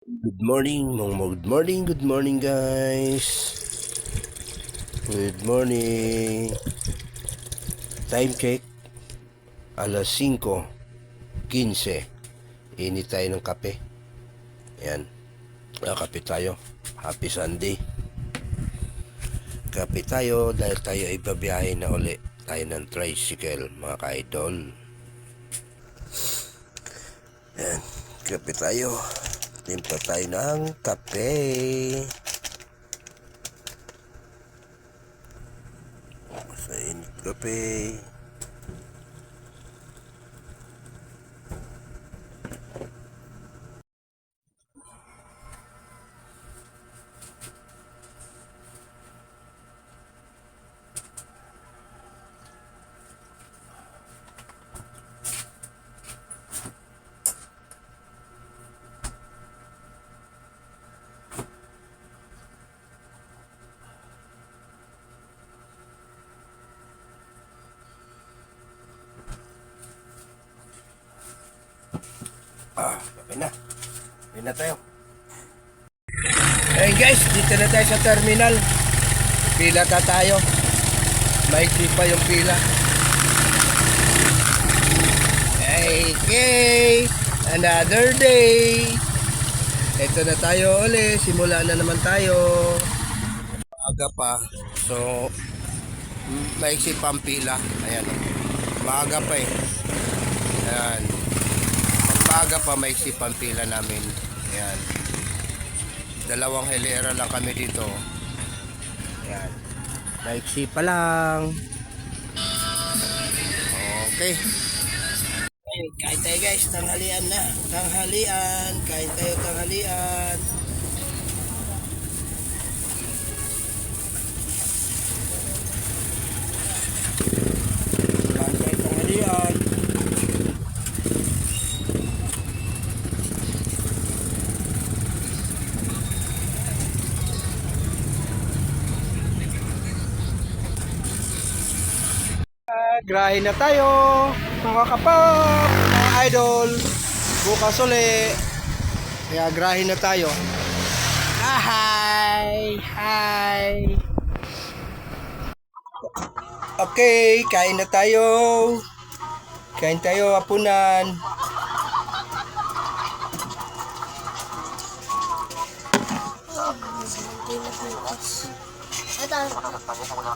Good morning guys. Good morning. Time check, alas 5:15. Init tayo ng kape. Yan. Kape tayo. Happy Sunday. Kape tayo dahil tayo ay babiyahe na uli. Tayo ng tricycle, mga ka-idol. Yan. Kape tayo. Timpla tayo ng kape. Sa init kape. Okay na. Okay na tayo. Hey guys, dito na tayo sa terminal. Pila ka tayo. Maikli pa yung pila. Okay, another day. Ito na tayo uli. Simula na naman tayo. Maaga pa. So, maiksi pa ang pila. Ayan. Maaga pa eh. Ayan. Maaga pa maiksi pa ang pila namin. Ayan. Dalawang hilera lang kami dito. Ayan. Maiksi pa lang. Okay. Kain tayo guys, tanghalian na. Tanghalian, kain tayo tanghalian. Kain tayo tanghalian. Grahe na tayo, mga kapap, mga idol. Bukas uli. Kaya grahe na tayo. Hi! Hi! Okay, kain na tayo. Kain tayo hapunan.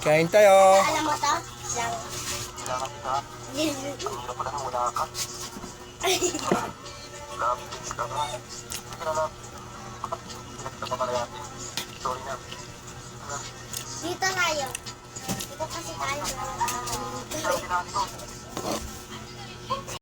Kain tayo. Alam mo to? Dito tayo. Dito kasi tayo.